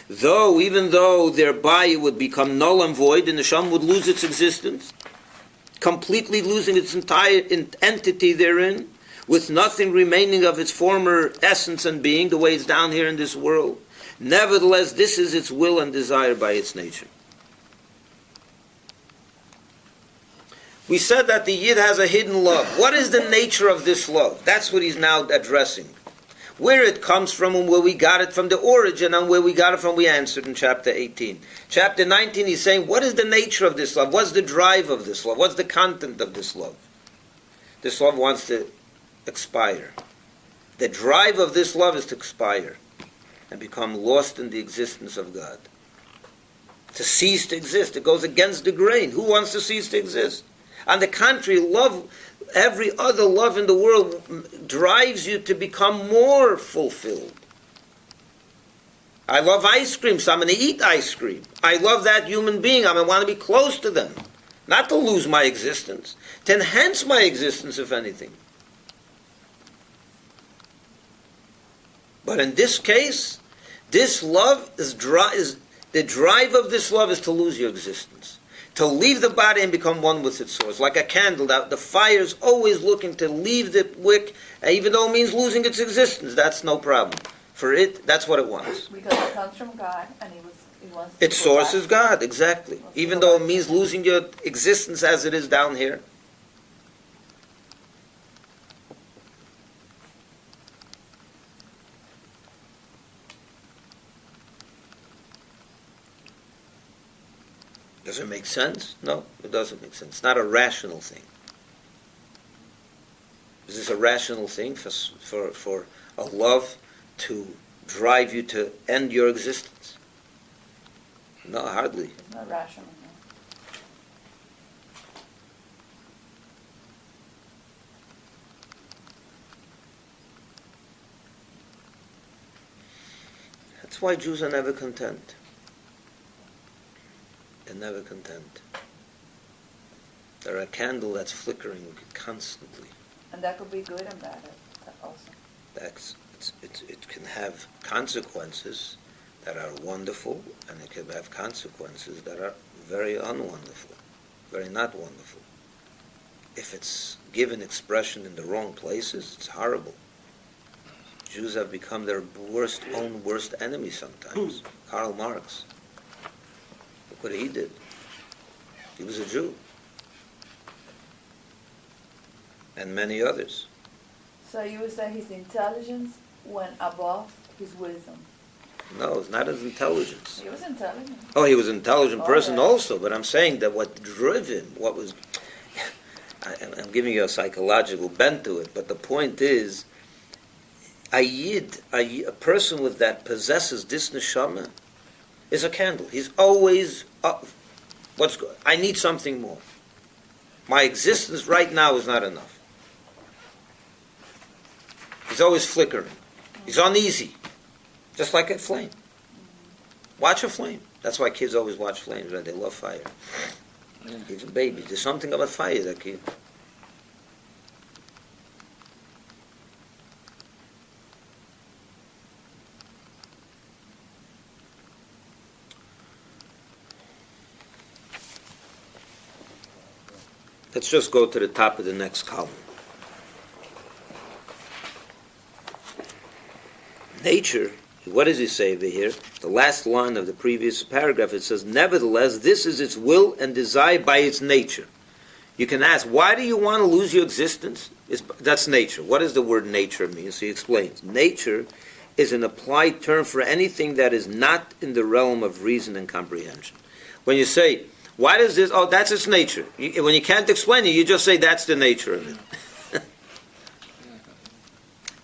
Even though thereby it would become null and void, the neshama would lose its existence, completely losing its entire entity therein, with nothing remaining of its former essence and being, the way it's down here in this world. Nevertheless, this is its will and desire by its nature. We said that the Yid has a hidden love. What is the nature of this love? That's what he's now addressing. Where it comes from and where we got it from, the origin, and where we got it from, we answered in chapter 18. Chapter 19, he's saying, what is the nature of this love? What's the drive of this love? What's the content of this love? This love wants to expire. The drive of this love is to expire and become lost in the existence of God. To cease to exist. It goes against the grain. Who wants to cease to exist? On the contrary, love, every other love in the world drives you to become more fulfilled. I love ice cream, so I'm going to eat ice cream. I love that human being. I want to be close to them. Not to lose my existence. To enhance my existence, if anything. But in this case, this love the drive of this love is to lose your existence. To leave the body and become one with its source. Like a candle, the fire is always looking to leave the wick, even though it means losing its existence. That's no problem. For it, that's what it wants. Because it comes from God, and he wants to Its source is God, exactly. Even though it means losing your existence as it is down here. Does it make sense? No, it doesn't make sense. It's not a rational thing. Is this a rational thing for a love to drive you to end your existence? No, hardly. It's not rational. No. That's why Jews are never content. They're never content. They're a candle that's flickering constantly. And that could be good and bad also. It can have consequences that are wonderful, and it can have consequences that are very unwonderful, very not wonderful. If it's given expression in the wrong places, it's horrible. Jews have become their own worst enemy sometimes. Karl Marx. Look what he did. He was a Jew. And many others. So you would say his intelligence went above his wisdom. No, it's not his intelligence. He was intelligent. Oh, he was an intelligent person yeah. also, but I'm saying that what drove him, what was... I'm giving you a psychological bent to it, but the point is, a person with that possesses this neshama is a candle. He's always up. I need something more. My existence right now is not enough. He's always flickering. He's uneasy. Just like a flame. Watch a flame. That's why kids always watch flames, right? They love fire. Even babies. There's something about fire that kid. Let's just go to the top of the next column. Nature, what does he say over here? The last line of the previous paragraph, it says, nevertheless, this is its will and desire by its nature. You can ask, why do you want to lose your existence? That's nature. What does the word nature mean? So he explains. Nature is an applied term for anything that is not in the realm of reason and comprehension. When you say, why does this, oh, that's its nature. When you can't explain it, you just say that's the nature of it.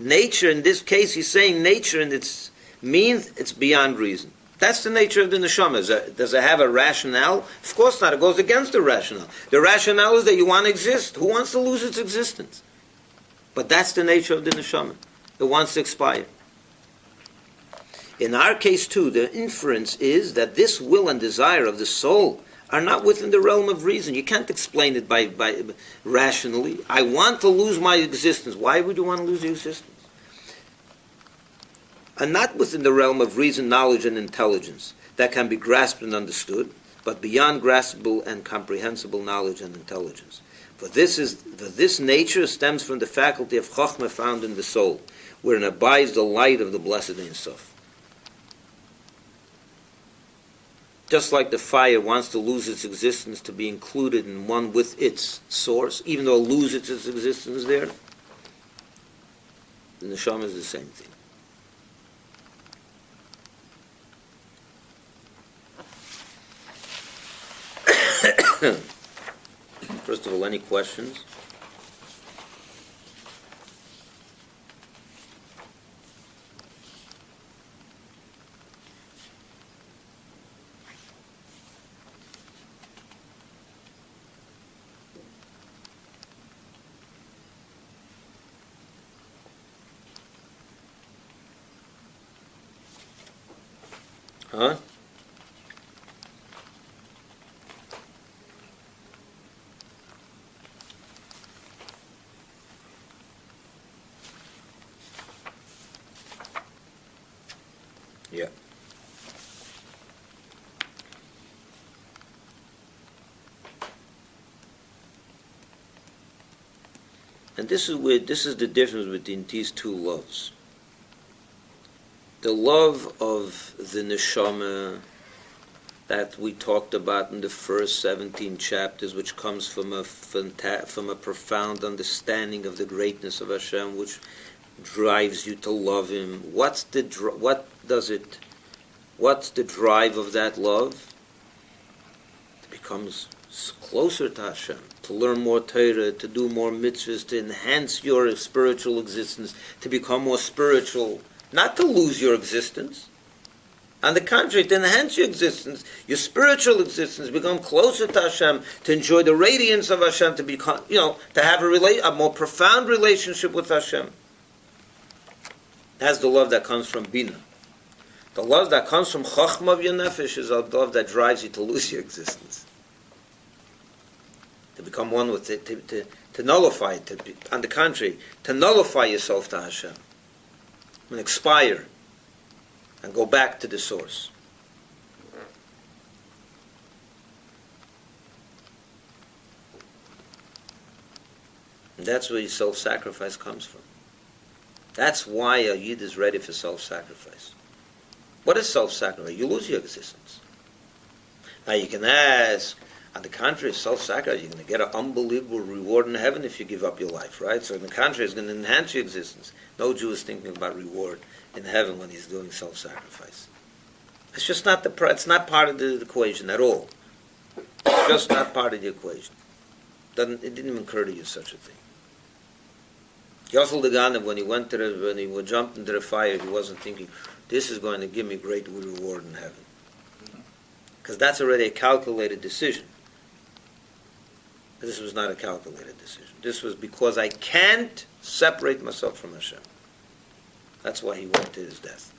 Nature, in this case, he's saying nature, and it means it's beyond reason. That's the nature of the neshama. Does it have a rationale? Of course not. It goes against the rationale. The rationale is that you want to exist. Who wants to lose its existence? But that's the nature of the neshama. It wants to expire. In our case, too, the inference is that this will and desire of the soul are not within the realm of reason. You can't explain it by rationally. I want to lose my existence. Why would you want to lose your existence? And not within the realm of reason, knowledge, and intelligence that can be grasped and understood, but beyond graspable and comprehensible knowledge and intelligence. For this nature stems from the faculty of Chokhmah found in the soul, wherein abides the light of the Blessed Ein Sof. Just like the fire wants to lose its existence to be included in one with its source, even though it loses its existence there, the neshama is the same thing. First of all, any questions? Huh? Yeah. And this is the difference between these two loves. The love of the neshama that we talked about in the first 17 chapters, which comes from a profound understanding of the greatness of Hashem, which drives you to love Him. What's the drive of that love? It becomes closer to Hashem, to learn more Torah, to do more mitzvahs, to enhance your spiritual existence, to become more spiritual. Not to lose your existence. On the contrary, to enhance your existence, your spiritual existence, become closer to Hashem, to enjoy the radiance of Hashem, to become, to have a more profound relationship with Hashem. That's the love that comes from Bina. The love that comes from Chokhmah of your nefesh is a love that drives you to lose your existence. To become one with it, to nullify it, on the contrary, to nullify yourself to Hashem. And expire and go back to the source. And that's where your self-sacrifice comes from. That's why a Yid is ready for self-sacrifice. What is self-sacrifice? You lose your existence. Now you can ask, On the contrary, self-sacrifice, you're going to get an unbelievable reward in heaven if you give up your life, right? So in the contrary, it's going to enhance your existence. No Jew is thinking about reward in heaven when he's doing self-sacrifice. It's just not it's not part of the equation at all. It's just not part of the equation. It didn't even occur to you such a thing. Yossel Daganev, when he jumped into the fire, he wasn't thinking, this is going to give me great reward in heaven. Because that's already a calculated decision. This was not a calculated decision. This was because I can't separate myself from Hashem. That's why he went to his death.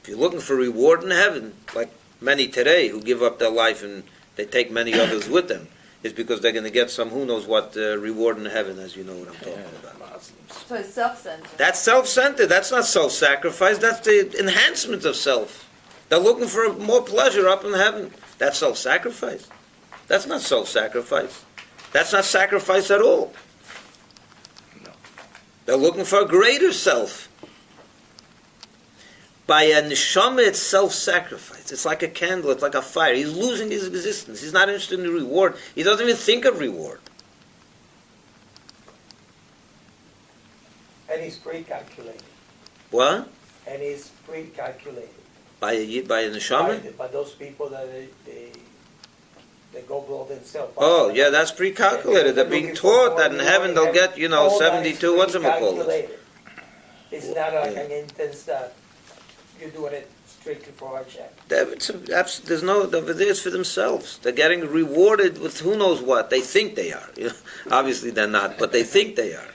If you're looking for reward in heaven, like many today who give up their life and they take many others with them, it's because they're going to get some who knows what reward in heaven, as you know what I'm talking about. So it's self-centered. That's self-centered. That's not self-sacrifice. That's the enhancement of self. They're looking for more pleasure up in heaven. That's self-sacrifice. That's not self-sacrifice. That's not sacrifice at all. No. They're looking for a greater self. By a neshama, it's self-sacrifice. It's like a candle. It's like a fire. He's losing his existence. He's not interested in the reward. He doesn't even think of reward. And he's pre-calculated. What? And he's pre-calculated. By a neshama? By those people that they go blow themselves. Oh, yeah, that's pre-calculated. They're being taught that in heaven they'll get, 72, what's it called? It's not like an intense that you're doing it strictly for a check. There's no, over there it's for themselves. They're getting rewarded with who knows what. They think they are. Obviously they're not, but they think they are.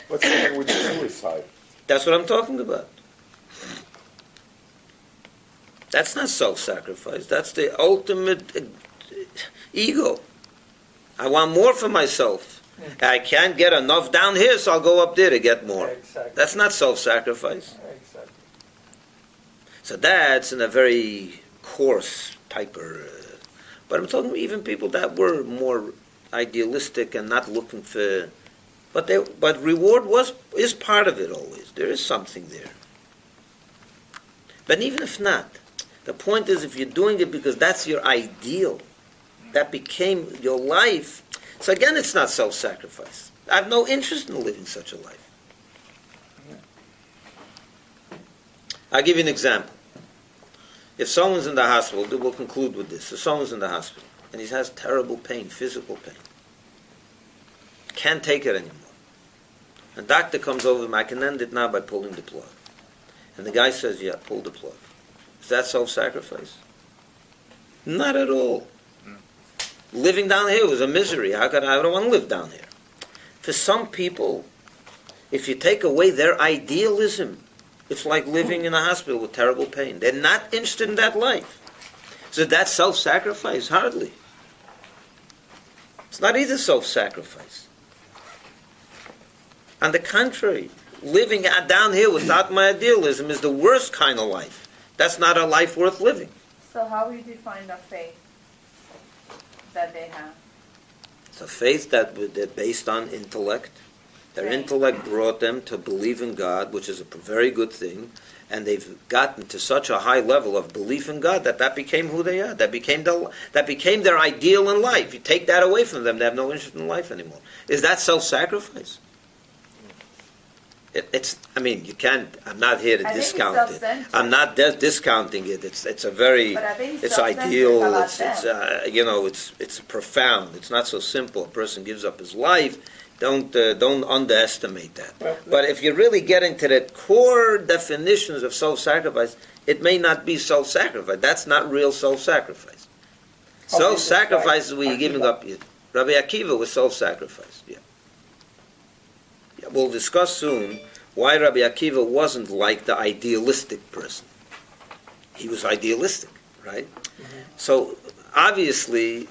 What's happening with suicide? That's what I'm talking about. That's not self-sacrifice. That's the ultimate ego. I want more for myself. I can't get enough down here, so I'll go up there to get more. Exactly. That's not self-sacrifice. Exactly. So that's in a very coarse type of... but I'm talking even people that were more idealistic and not looking for... But reward is part of it always. There is something there. But even if not, the point is if you're doing it because that's your ideal, that became your life, so again it's not self-sacrifice. I have no interest in living such a life. I'll give you an example. If someone's in the hospital, we'll conclude with this. If someone's in the hospital and he has terrible pain, physical pain, can't take it anymore. A doctor comes over him, I can end it now by pulling the plug. And the guy says, yeah, pull the plug. Is that self-sacrifice? Not at all. Living down here was a misery. I don't want to live down here. For some people, if you take away their idealism, it's like living in a hospital with terrible pain. They're not interested in that life. So that's self-sacrifice? Hardly. It's not either self-sacrifice. On the contrary, living down here without my idealism is the worst kind of life. That's not a life worth living. So how do you define the faith that they have? It's a faith that they're based on intellect. Their intellect brought them to believe in God, which is a very good thing, and they've gotten to such a high level of belief in God that became who they are. That became their ideal in life. You take that away from them, they have no interest in life anymore. Is that self-sacrifice? You can't. I'm not here to discount it. I'm not discounting it. It's a very. It's ideal. It's profound. It's not so simple. A person gives up his life. Don't underestimate that. But if you really get into the core definitions of self-sacrifice, it may not be self-sacrifice. That's not real self-sacrifice. Self-sacrifice is where you're giving up. Rabbi Akiva was self-sacrifice. Yeah. We'll discuss soon why Rabbi Akiva wasn't like the idealistic person. He was idealistic, right? Mm-hmm. So, obviously,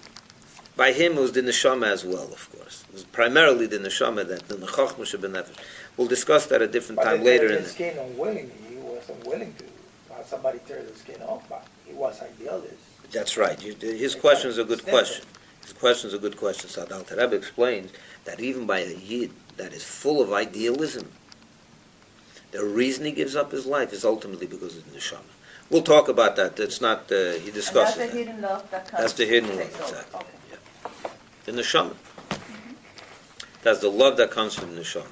by him it was the neshama as well, of course. It was primarily the neshama, that the nechachma shebenefesh. We'll discuss that at a different time later. But his skin unwillingly, he wasn't willing to have somebody tear the skin off, but he was idealist. That's right. His question is a good question. His question is a good question. So Alter Rebbe explains that even by a yid that is full of idealism, The reason he gives up his life is ultimately because of the neshama. We'll talk about that. That's not, he discusses And that's the that. hidden love that comes. That's the hidden love, takes over. exactly. Okay. Yeah. The neshama. That's the love that comes from the neshama.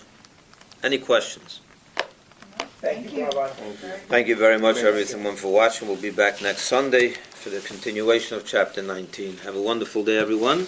Any questions? Thank you, Rabbi. Thank you very much, everyone, for watching. We'll be back next Sunday for the continuation of chapter 19. Have a wonderful day, everyone.